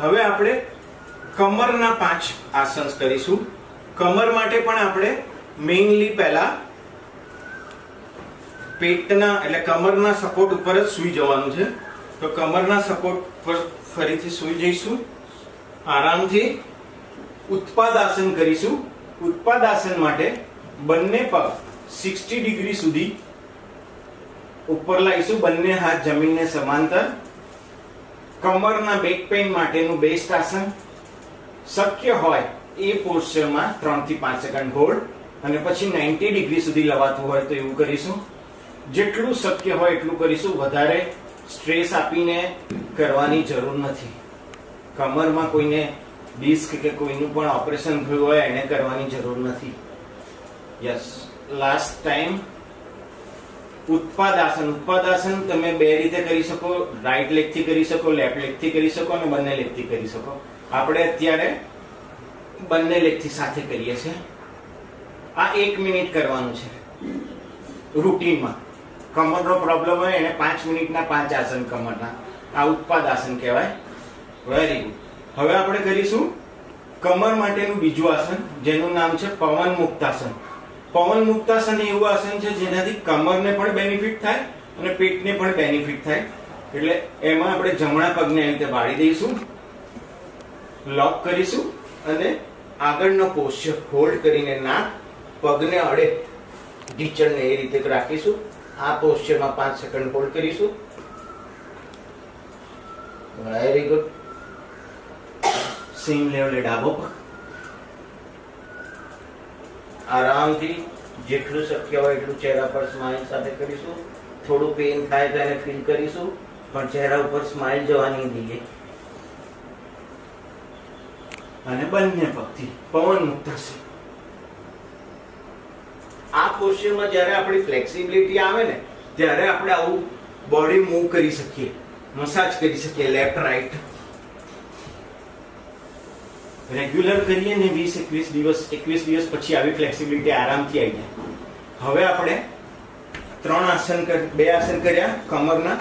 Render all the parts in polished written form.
હવે આપણે કમરના 5 આસન કરીશું. કમર માટે પણ આપણે મેઇનલી પહેલા પેટના એટલે કમરના સપોર્ટ ઉપર જ સૂઈ જવાનું છે. તો કમરના સપોર્ટ પર ફરીથી સૂઈ જઈશું. આરામથી ઉત્પાદાસન કરીશું. ઉત્પાદાસન માટે બંને પગ 60 ડિગ્રી સુધી ઉપર લાવીશું. બંને હાથ જમીનને સમાંતર. કમરના બેક પેઇન માટેનું બેસ્ટ આસન. શક્ય હોય એ પોસ્ચરમાં 3 થી 5 સેકન્ડ હોલ્ડ અને પછી 90 ડિગ્રી સુધી લવાતું હોય તો એવું કરીશું. જેટલું શક્ય હોય એટલું કરીશું. વધારે સ્ટ્રેસ આપીને કરવાની જરૂર નથી. કમરમાં કોઈને ડિસ્ક કે કોઈનું પણ ઓપરેશન થયું હોય એને કરવાની જરૂર નથી. યસ, લાસ્ટ ટાઈમ ઉત્પાદાસન. ઉત્પાદાસન તમે બે રીતે કરી શકો. રાઈટ લેગ થી કરી શકો, લેફ્ટ લેગ થી કરી શકો અને બંને લેગ થી કરી શકો. આપણે અત્યારે બંને લેગ થી સાથે કરીએ છીએ. આ 1 મિનિટ કરવાનું છે રૂટીનમાં. કમરનો પ્રોબ્લેમ હોય એને 5 મિનિટના 5 આસન કમરના. આ ઉત્પાદાસન કહેવાય. Very good. હવે આપણે કરીશું કમર માટેનું બીજું આસન જેનું નામ છે પવન મુક્તાસન. પવન મુક્તાસન એવું આસન છે જેનાથી કમરને પણ બેનિફિટ થાય અને પેટને પણ બેનિફિટ થાય. એટલે એમાં આપણે જમણા પગને આ રીતે વાળી દઈશું, લોક કરીશું અને આગળનો પોસ્ચર હોલ્ડ કરીને નાક પગને અડે ઢીચણને એ રીતે રાખીશું. આ પોસ્ચરમાં 5 સેકન્ડ હોલ્ડ કરીશું. Very good. સેમ લેવલે ડાબો પગ. આરામથી જેટલું શક્ય હોય એટલું ચહેરા પર સ્માઇલ સાથે કરીશું. થોડું પેઇન થાય તો એને ફીલ કરીશું પણ ચહેરા ઉપર સ્માઇલ જવા નહીં દઈએ. અને બંને પગથી પવન મુક્તાસન. આ પોસ્ચરમાં જ્યારે આપણી ફ્લેક્સિબિલિટી આવે ને ત્યારે આપણે આવું બોડી મૂવ કરી શકીએ, મસાજ કરી શકીએ લેફ્ટ રાઈટ. રેગ્યુલર કરીએ ને 20-21 દિવસ પછી આવી ફ્લેક્સિબિલિટી આરામથી આવી જાય. હવે આપણે 3 આસન બે આસન કર્યા કમરના.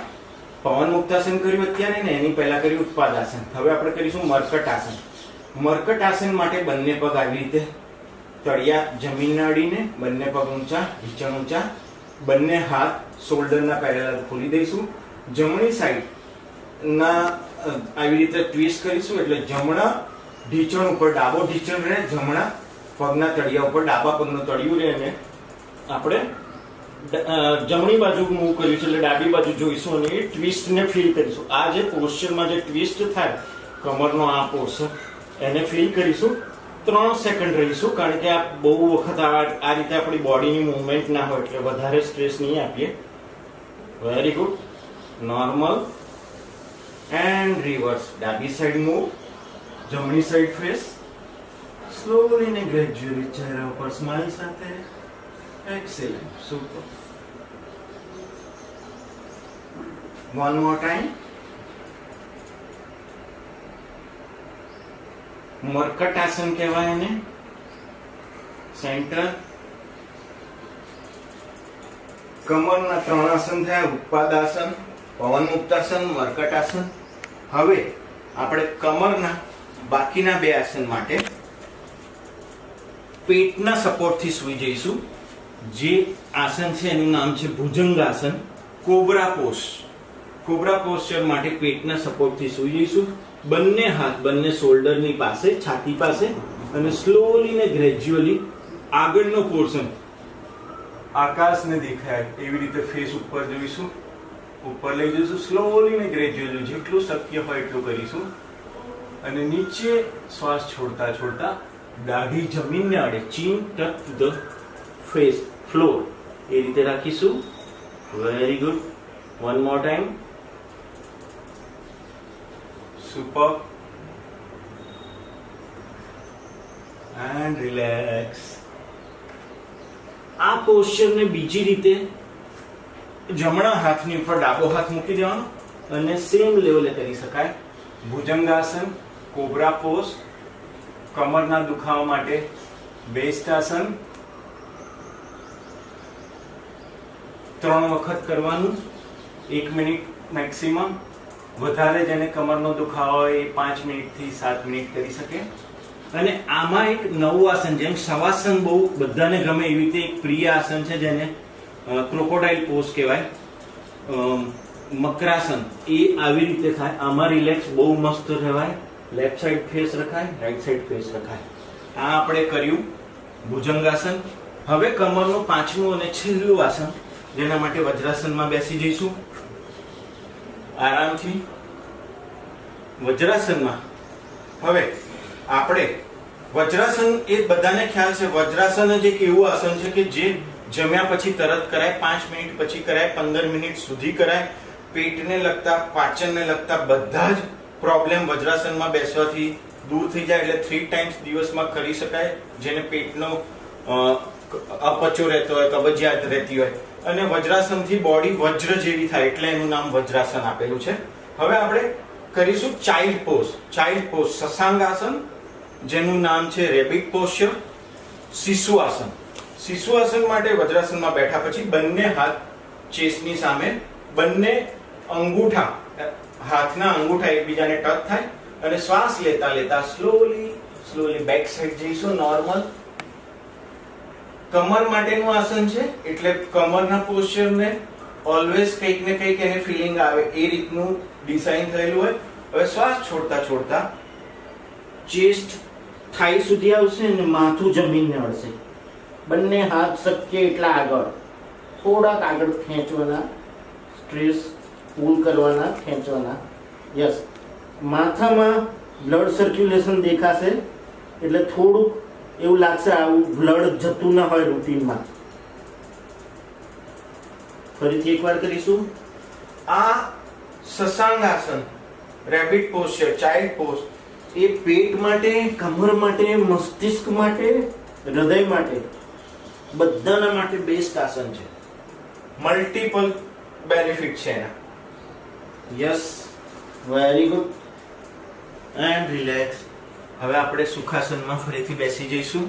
પવન મુક્તાસન કર્યું અત્યારે ને એની પહેલા કર્યું ઉત્પાદાસન. હવે આપણે કરીશું મરકટ આસન. મરકટ આસન માટે બંને પગ આવી રીતે તળિયા જમીનને અડીને, બંને પગ ઊંચા, ઢીચણ ઊંચા, બંને હાથ શોલ્ડરના પેરેલલ ખોલી દઈશું. જમણી સાઈડ ના આવી રીતે ટ્વિસ્ટ કરીશું એટલે જમણા ઢીચણ ઉપર ડાબો ઢીચણ રહે, જમણા પગના તળિયા ઉપર ડાબા પગનું તળિયું રહે અને આપણે જમણી બાજુ મૂવ કર્યું છે એટલે ડાબી બાજુ જોઈશું અને એ ટ્વિસ્ટને ફીલ કરીશું. આ જે પોસ્ચરમાં જે ટ્વિસ્ટ થાય કમરનો આ પોસ્ચર એને ફીલ કરીશું. 3 સેકન્ડ રહીશું કારણ કે આ બહુ વખત આ રીતે આપણી બોડીની મૂવમેન્ટ ના હોય એટલે વધારે સ્ટ્રેસ નહીં આપીએ. Very good. Normal and reverse. ડાબી સાઈડ મૂવ, જમણી સાઈડ ફેસ. સ્લોલી ને ગ્રેજ્યુઅલી ચહેરા ઉપર સ્માઇલ સાથે. Excellent. Super. One more time. મરકટ આસન કહેવાય એને. સેન્ટર. કમરના 3 આસન થયા. ઉત્પાદાસન, પવન મુક્તાસન, મરકટ આસન. હવે આપણે કમરના બાકીના 2 આસન માટે પેટના સપોર્ટથી સૂઈ જઈશું. જે આસન છે એનું નામ છે Bhujangasana. Cobra pose. Cobra posture માટે પેટના સપોર્ટથી સૂઈ જઈશું. બંને હાથ બંને શોલ્ડરની પાસે, છાતી પાસે અને સ્લોલી ને ગ્રેજ્યુઅલી આગળનો પોર્શન આકાશને દેખાય એવી રીતે ફેસ ઉપર જોઈશું. ઉપર લઈ જઈશું. સ્લોલી ને ગ્રેજ્યુઅલી જેટલું શક્ય હોય એટલું કરીશું અને નીચે શ્વાસ છોડતા છોડતા દાઢી જમીનને અડે, chin touch to the face floor એ રીતે રાખીશું. Very good. One more time. Super. And relax. આ પોસ્ચરને બીજી રીતે જમણા હાથની ઉપર ડાબો હાથ મૂકી દેવાનો અને સેમ લેવલે કરી શકાય. ભુજંગાસન, કોબ્રા પોઝ, કમરના દુખાવા માટે બેસ્ટ આસન. 3 વખત કરવાનું, 1 મિનિટ મેક્સિમમ. વધારે જેને કમરનો દુખાવો હોય એ 5 મિનિટથી 7 મિનિટ કરી શકે. અને આમાં એક નવું આસન, જેમ શવાસન બહુ બધાને ગમે એવી રીતે એક પ્રિય આસન છે જેને ક્રોકોડાઇલ પોઝ કહેવાય, મકરાસન. એ આવી રીતે થાય. આમાં રિલેક્સ બહુ મસ્ત રહેવાય. લેફ્ટ સાઈડ ફેસ રખાય, રાઈટ સાઈડ ફેસ રખાય. આ આપણે કર્યું ભુજંગાસન. હવે કમરનું પાંચમું અને છેલ્લું આસન, જેના માટે વજ્રાસનમાં બેસી જઈશું આરામથી. વજ્રાસનમાં હવે આપણે વજ્રાસન, એ બધાને ખ્યાલ છે, વજ્રાસન જ એક એવું આસન છે કે જે જમ્યા પછી તરત કરાય, 5 મિનિટ પછી કરાય, 15 મિનિટ સુધી કરાય. પેટને લગતા, પાચનને લગતા બધા જ પ્રોબ્લેમ વજ્રાસનમાં બેસવાથી દૂર થઈ જાય. એટલે 3 ટાઈમ્સ દિવસમાં કરી શકાય. જેને પેટનો અપચો રહેતો હોય, કબજિયાત રહેતી હોય, અને વજ્રાસનથી બોડી વજ્ર જેવી થાય, એટલે એનું નામ વજ્રાસન આપેલું છે. હવે આપણે કરીશું ચાઇલ્ડ પોઝ. ચાઇલ્ડ પોઝ, સસાંગાસન, જેનું નામ છે રેબિટ પોસ્ચર. શિશુઆસન. શિશુઆસન માટે વજ્રાસનમાં બેઠા પછી બંને હાથ ચેસ્ટની સામે, બંને અંગૂઠા, હાથના અંગૂઠા એકબીજાને ટચ થાય, અને શ્વાસ લેતા લેતા સ્લોલી બેક સાઈડ જઈશું. નોર્મલ કમર માટેનું આસન છે, એટલે કમરના પોસ્ચરને ઓલવેઝ કંઈક ને કંઈક એને ફિલિંગ આવે એ રીતનું ડિઝાઇન થયેલું હોય. હવે શ્વાસ છોડતા છોડતા ચેસ્ટ થાઈ સુધી આવશે અને માથું જમીનને અડશે. બંને હાથ શક્ય એટલા આગળ, થોડાક આગળ ખેંચવાના, સ્ટ્રેસ પુલ કરવાના, ખેંચવાના. યસ. માથામાં બ્લડ સર્ક્યુલેશન દેખાશે, એટલે થોડુંક એવું લાગશે આવું બ્લડ જતું ના હોય રૂટીનમાં. ફરીથી એકવાર કરીશું. આ સસાંગાસન, રેબિટ પોઝ છે, ચાઇલ્ડ પોઝ, એ પેટ માટે, કમર માટે, મસ્તિષ્ક માટે, હૃદય માટે, બધાના માટે બેસ્ટ આસન છે. મલ્ટિપલ બેનિફિટ છે એના. Yes, very good. And relax. હવે આપણે સુખાસનમાં ફરીથી બેસી જઈશું.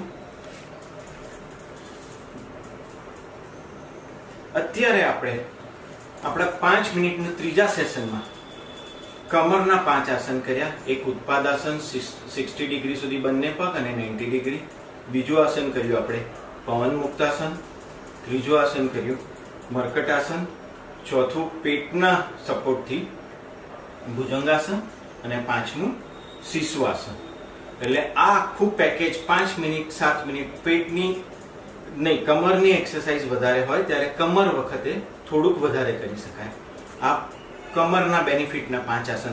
અત્યારે આપણે આપણા 5 મિનિટના ત્રીજા સેશનમાં કમરના 5 આસન કર્યા. એક ઉત્પાદાસન, 60 ડિગ્રી સુધી બંને પગ અને 90 ડિગ્રી. બીજું આસન કર્યું આપણે પવન મુક્તાસન. ત્રીજું આસન કર્યું મર્કટાસન. ચોથું પેટના સપોર્ટથી ભુજંગાસન, અને પાંચમું શિશુઆસન. એટલે આ આખું પેકેજ 5 મિનિટ 7 મિનિટ પેટની નહીં, કમરની એક્સરસાઇઝ વધારે હોય ત્યારે કમર વખતે થોડુંક વધારે કરી શકાય. આ કમરના બેનિફિટના 5 આસન.